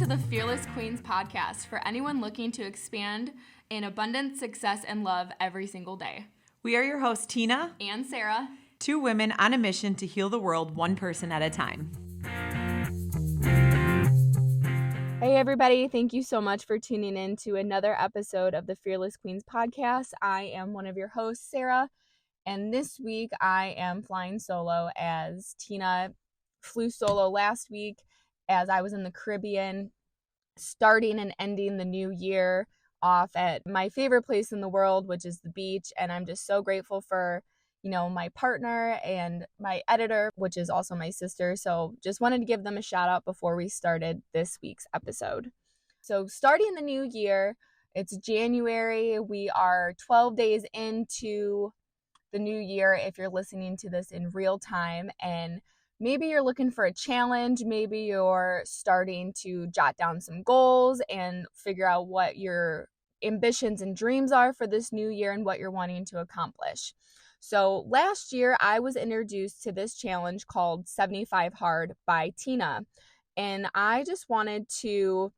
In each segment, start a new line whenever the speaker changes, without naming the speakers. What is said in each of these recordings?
to the Fearless Queens podcast for anyone looking to expand in abundance, success, and love every single day.
We are your hosts, Tina
and Sara,
two women on a mission to heal the world one person at a time.
Hey everybody, thank you so much for tuning in to another episode of the Fearless Queens podcast. I am one of your hosts, Sara, and this week I am flying solo as Tina flew solo last week as I was in the Caribbean, starting and ending the new year off at my favorite place in the world, which is the beach. And I'm just so grateful for, my partner and my editor, which is also my sister. So just wanted to give them a shout out before we started this week's episode. So starting the new year, it's January. We are 12 days into the new year if you're listening to this in real time, and maybe you're looking for a challenge. Maybe you're starting to jot down some goals and figure out what your ambitions and dreams are for this new year and what you're wanting to accomplish. So last year I was introduced to this challenge called 75 Hard by Tina. And I just wanted to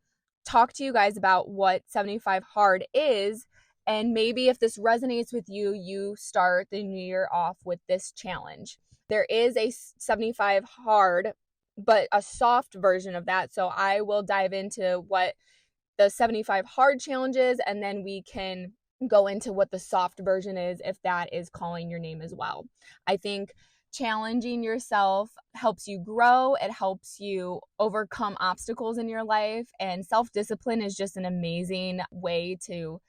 talk to you guys about what 75 Hard is. And maybe if this resonates with you, you start the new year off with this challenge. There is a 75 hard, but a soft version of that. So I will dive into what the 75 hard challenge is, and then we can go into what the soft version is if that is calling your name as well. I think challenging yourself helps you grow. It helps you overcome obstacles in your life. And self-discipline is just an amazing way to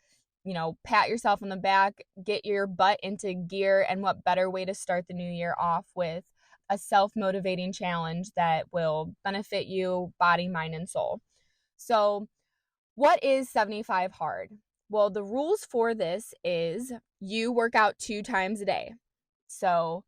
pat yourself on the back, get your butt into gear, and what better way to start the new year off with a self-motivating challenge that will benefit you, body, mind, and soul. So what is 75 Hard? Well, the rules for this is you work out 2 times a day. So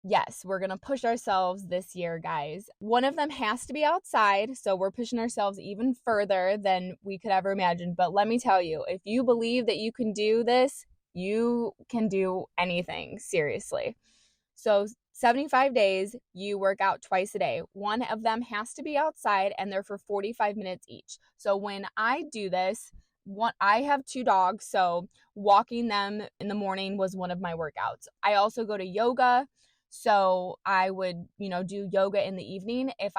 yes, we're going to push ourselves this year, guys. One of them has to be outside, so we're pushing ourselves even further than we could ever imagine. But let me tell you, if you believe that you can do this, you can do anything, seriously. So 75 days, you work out twice a day. One of them has to be outside, and they're for 45 minutes each. So when I do this, I have 2 dogs, so walking them in the morning was one of my workouts. I also go to yoga. So I would, do yoga in the evening. If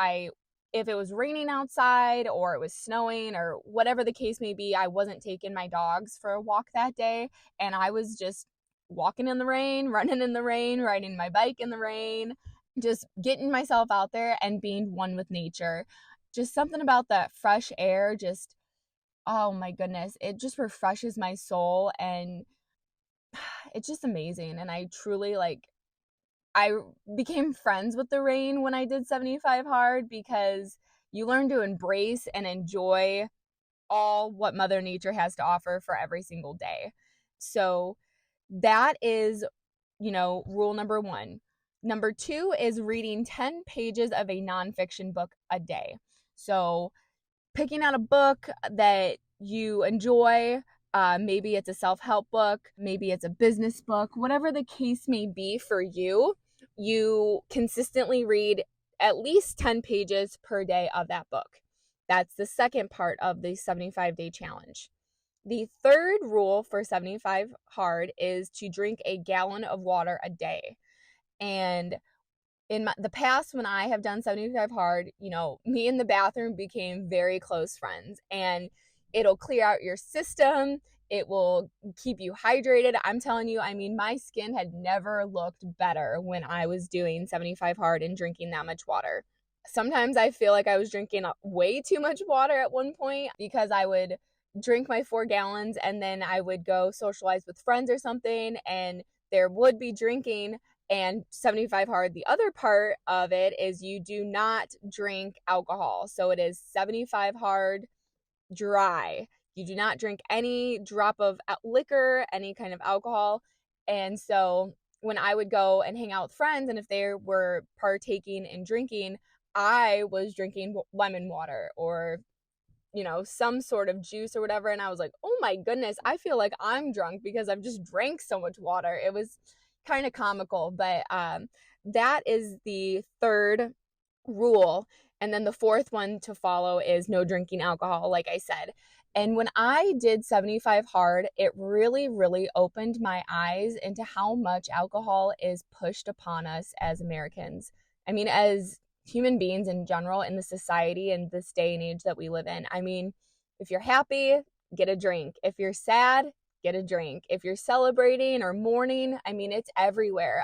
it was raining outside or it was snowing or whatever the case may be, I wasn't taking my dogs for a walk that day. And I was just walking in the rain, running in the rain, riding my bike in the rain, just getting myself out there and being one with nature. Just something about that fresh air, just, oh my goodness, it just refreshes my soul, and it's just amazing. And I truly I became friends with the rain when I did 75 Hard, because you learn to embrace and enjoy all what Mother Nature has to offer for every single day. So that is, rule number 1. Number 2 is reading 10 pages of a nonfiction book a day. So picking out a book that you enjoy. Maybe it's a self-help book, maybe it's a business book, whatever the case may be for you, you consistently read at least 10 pages per day of that book. That's the second part of the 75-day challenge. The third rule for 75 Hard is to drink a gallon of water a day. And in the past, when I have done 75 Hard, me and the bathroom became very close friends, and it'll clear out your system. It will keep you hydrated. I'm telling you, my skin had never looked better when I was doing 75 Hard and drinking that much water. Sometimes I feel like I was drinking way too much water at one point, because I would drink my 4 gallons and then I would go socialize with friends or something, and there would be drinking. And 75 Hard, the other part of it is you do not drink alcohol. So it is 75 Hard dry. You do not drink any drop of liquor, any kind of alcohol. And so when I would go and hang out with friends, and if they were partaking in drinking, I was drinking lemon water or, some sort of juice or whatever. And I was like, oh my goodness, I feel like I'm drunk because I've just drank so much water. It was kind of comical, but that is the third rule. And then the fourth one to follow is no drinking alcohol, like I said. And when I did 75 hard, it really, really opened my eyes into how much alcohol is pushed upon us as Americans. I mean, as human beings in general, in the society and this day and age that we live in. I mean, if you're happy, get a drink. If you're sad, get a drink. If you're celebrating or mourning, I mean, it's everywhere.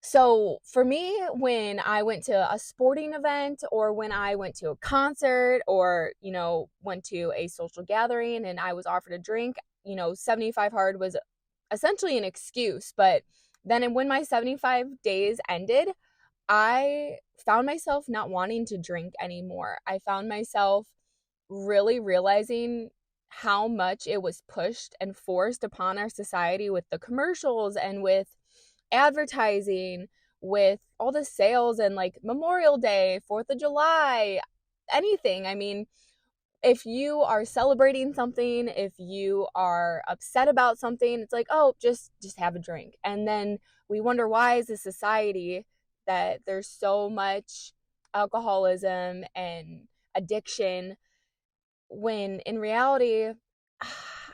So for me, when I went to a sporting event or when I went to a concert or, went to a social gathering and I was offered a drink, 75 hard was essentially an excuse. But then when my 75 days ended, I found myself not wanting to drink anymore. I found myself really realizing how much it was pushed and forced upon our society with the commercials and with advertising, with all the sales and like Memorial Day, 4th of July, anything. I mean, if you are celebrating something, if you are upset about something, it's like, oh, just have a drink. And then we wonder why as a society that there's so much alcoholism and addiction, when in reality,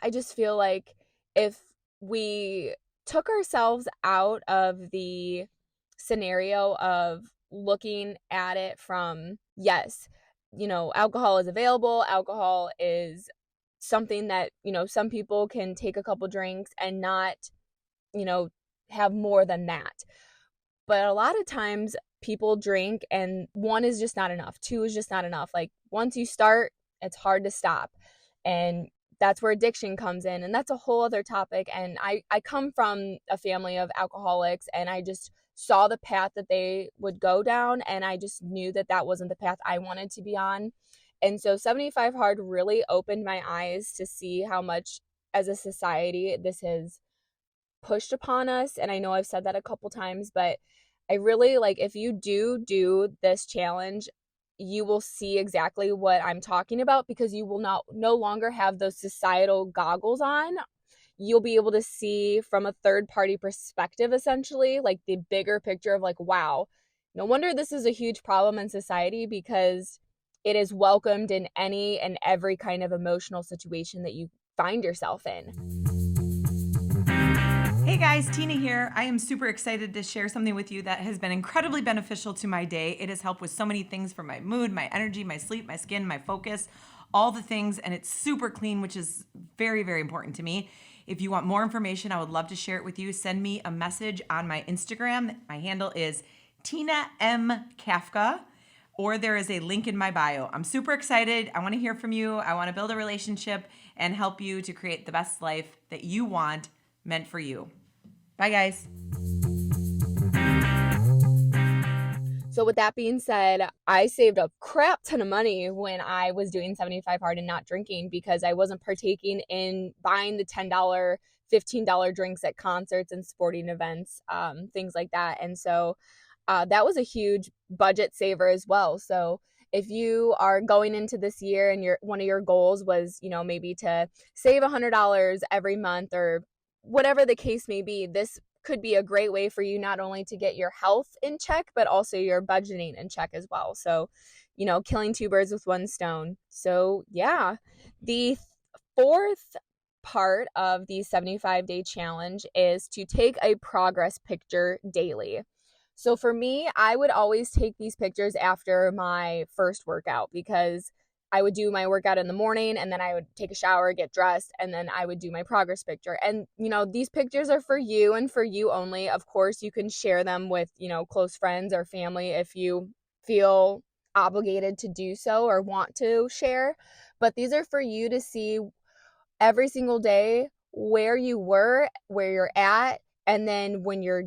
I just feel like if we took ourselves out of the scenario of looking at it from, yes, alcohol is available, alcohol is something that, some people can take a couple drinks and not, have more than that. But a lot of times people drink and one is just not enough. Two is just not enough. Like once you start, it's hard to stop. And that's where addiction comes in. And that's a whole other topic. And I come from a family of alcoholics and I just saw the path that they would go down. And I just knew that that wasn't the path I wanted to be on. And so 75 hard really opened my eyes to see how much as a society this has pushed upon us. And I know I've said that a couple times, but I really like if you do this challenge, you will see exactly what I'm talking about because you will no longer have those societal goggles on. You'll be able to see from a third party perspective, essentially, like the bigger picture of like, wow, no wonder this is a huge problem in society because it is welcomed in any and every kind of emotional situation that you find yourself in.
Hey guys, Tina here. I am super excited to share something with you that has been incredibly beneficial to my day. It has helped with so many things for my mood, my energy, my sleep, my skin, my focus, all the things, and it's super clean, which is very, very important to me. If you want more information, I would love to share it with you. Send me a message on my Instagram. My handle is Tina M. Kafka, or there is a link in my bio. I'm super excited. I want to hear from you. I want to build a relationship and help you to create the best life that you want meant for you. Bye, guys.
So with that being said, I saved a crap ton of money when I was doing 75 hard and not drinking because I wasn't partaking in buying the $10, $15 drinks at concerts and sporting events, things like that. And so that was a huge budget saver as well. So if you are going into this year and one of your goals was, maybe to save $100 every month or whatever the case may be, this could be a great way for you not only to get your health in check, but also your budgeting in check as well. So, killing two birds with one stone. So yeah, the fourth part of the 75-day challenge is to take a progress picture daily. So for me, I would always take these pictures after my first workout because I would do my workout in the morning and then I would take a shower, get dressed, and then I would do my progress picture. And, these pictures are for you and for you only. Of course, you can share them with, close friends or family if you feel obligated to do so or want to share. But these are for you to see every single day where you were, where you're at, and then when you're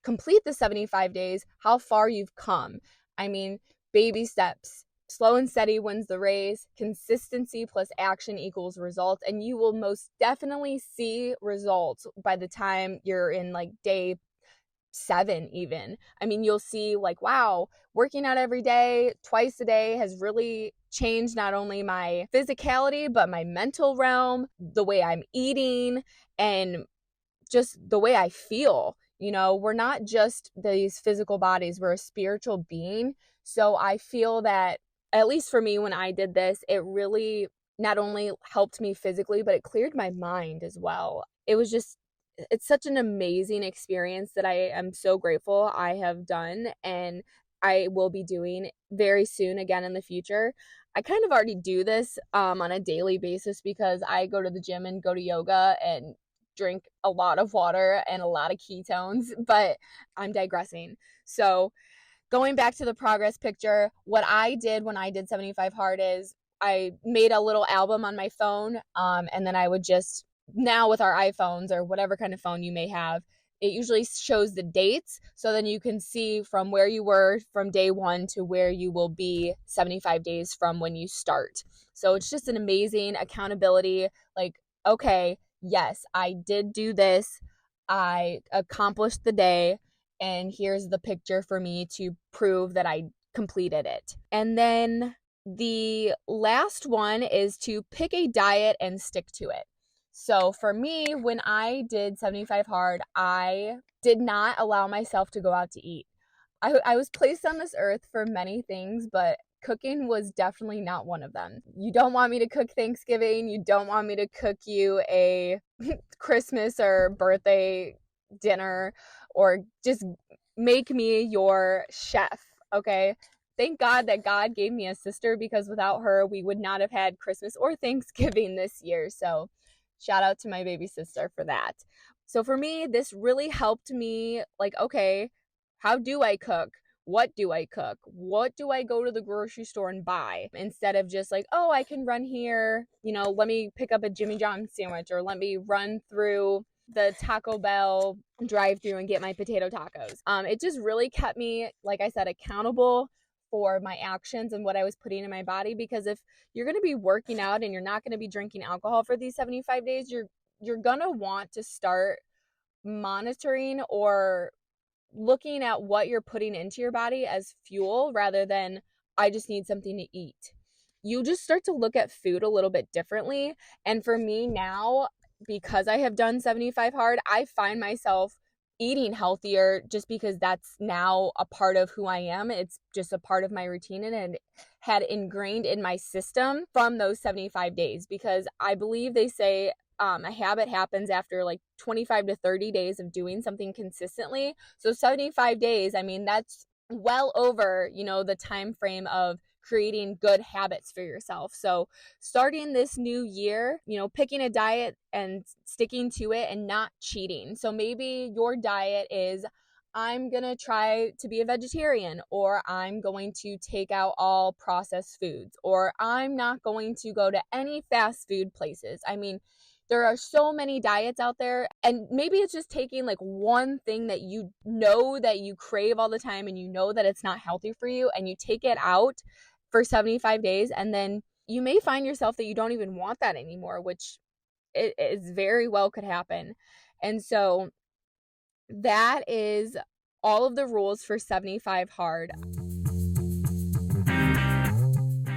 complete the 75 days, how far you've come. I mean, baby steps. Slow and steady wins the race. Consistency plus action equals results. And you will most definitely see results by the time you're in like day 7 even. I mean, you'll see like, wow, working out every day, twice a day has really changed not only my physicality, but my mental realm, the way I'm eating, and just the way I feel. We're not just these physical bodies, we're a spiritual being. So I feel that, at least for me, when I did this, it really not only helped me physically, but it cleared my mind as well. It's such an amazing experience that I am so grateful I have done, and I will be doing very soon again in the future. I kind of already do this on a daily basis because I go to the gym and go to yoga and drink a lot of water and a lot of ketones, but I'm digressing. So, going back to the progress picture, what I did when I did 75 hard is I made a little album on my phone, and then I would just, now with our iPhones or whatever kind of phone you may have, it usually shows the dates, so then you can see from where you were from day one to where you will be 75 days from when you start. So it's just an amazing accountability, like, okay, yes, I did do this, I accomplished the day, and here's the picture for me to prove that I completed it. And then the last one is to pick a diet and stick to it. So for me, when I did 75 hard, I did not allow myself to go out to eat. I was placed on this earth for many things, but cooking was definitely not one of them. You don't want me to cook Thanksgiving. You don't want me to cook you a Christmas or birthday dinner, or just make me your chef, okay? Thank God that God gave me a sister, because without her, we would not have had Christmas or Thanksgiving this year. So shout out to my baby sister for that. So for me, this really helped me, like, okay, how do I cook? What do I cook? What do I go to the grocery store and buy? Instead of just like, oh, I can run here, let me pick up a Jimmy John's sandwich, or let me run through the Taco Bell drive through and get my potato tacos. It just really kept me, like I said, accountable for my actions and what I was putting in my body, because if you're going to be working out and you're not going to be drinking alcohol for these 75 days, you're going to want to start monitoring or looking at what you're putting into your body as fuel, rather than I just need something to eat. You just start to look at food a little bit differently. And for me now, because I have done 75 hard, I find myself eating healthier just because that's now a part of who I am. It's just a part of my routine, and it had ingrained in my system from those 75 days, because I believe they say a habit happens after like 25 to 30 days of doing something consistently. So 75 days, I mean, that's well over, the time frame of creating good habits for yourself. So starting this new year, picking a diet and sticking to it and not cheating. So maybe your diet is, I'm going to try to be a vegetarian, or I'm going to take out all processed foods, or I'm not going to go to any fast food places. I mean, there are so many diets out there, and maybe it's just taking like one thing that you know that you crave all the time and you know that it's not healthy for you, and you take it out for 75 days, and then you may find yourself that you don't even want that anymore, which it is very well could happen. And so that is all of the rules for 75 hard.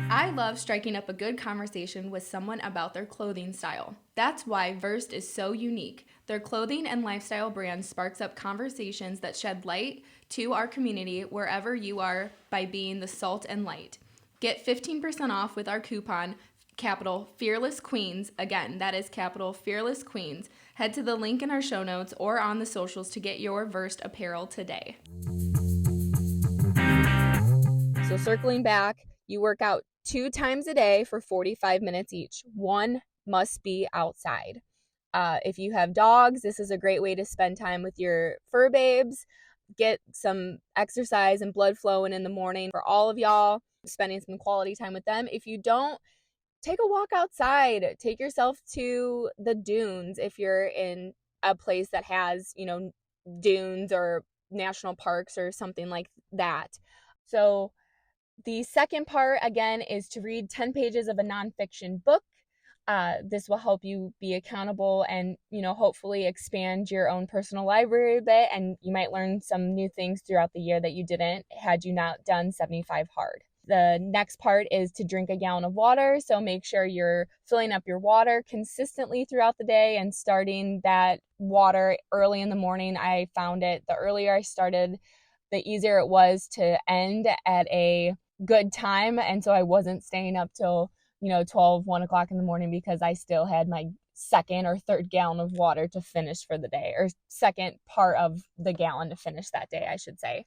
I love striking up a good conversation with someone about their clothing style. That's why Versed is so unique. Their clothing and lifestyle brand sparks up conversations that shed light to our community wherever you are by being the salt and light. Get 15% off with our coupon, capital Fearless Queens. Again, that is capital Fearless Queens. Head to the link in our show notes or on the socials to get your Versed apparel today. So circling back, you work out 2 times a day for 45 minutes each. One must be outside. If you have dogs, this is a great way to spend time with your fur babes. Get some exercise and blood flowing in the morning for all of y'all, spending some quality time with them. If you don't, take a walk outside. Take yourself to the dunes if you're in a place that has, dunes or national parks or something like that. So the second part, again, is to read 10 pages of a nonfiction book. This will help you be accountable and, hopefully expand your own personal library a bit. And you might learn some new things throughout the year that you didn't had you not done 75 hard. The next part is to drink a gallon of water. So make sure you're filling up your water consistently throughout the day and starting that water early in the morning. I found it the earlier I started, the easier it was to end at a good time. And so I wasn't staying up till 12, 1 o'clock in the morning because I still had my second or third gallon of water to finish for the day, or second part of the gallon to finish that day, I should say.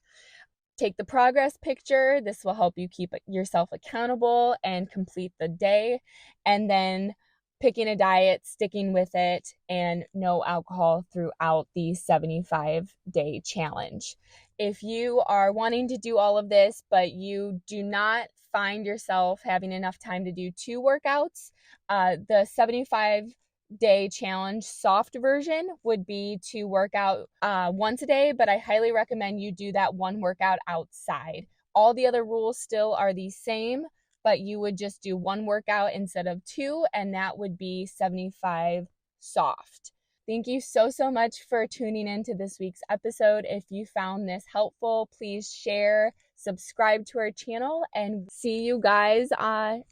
Take the progress picture. This will help you keep yourself accountable and complete the day. And then picking a diet, sticking with it, and no alcohol throughout the 75-day challenge. If you are wanting to do all of this, but you do not find yourself having enough time to do 2 workouts, the 75-day challenge soft version would be to work out once a day, but I highly recommend you do that 1 workout outside. All the other rules still are the same, but you would just do 1 workout instead of 2, and that would be 75 soft. Thank you so much for tuning in to this week's episode. If you found this helpful, please share, subscribe to our channel, and see you guys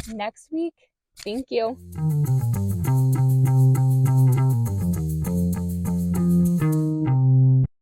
next week. Thank you.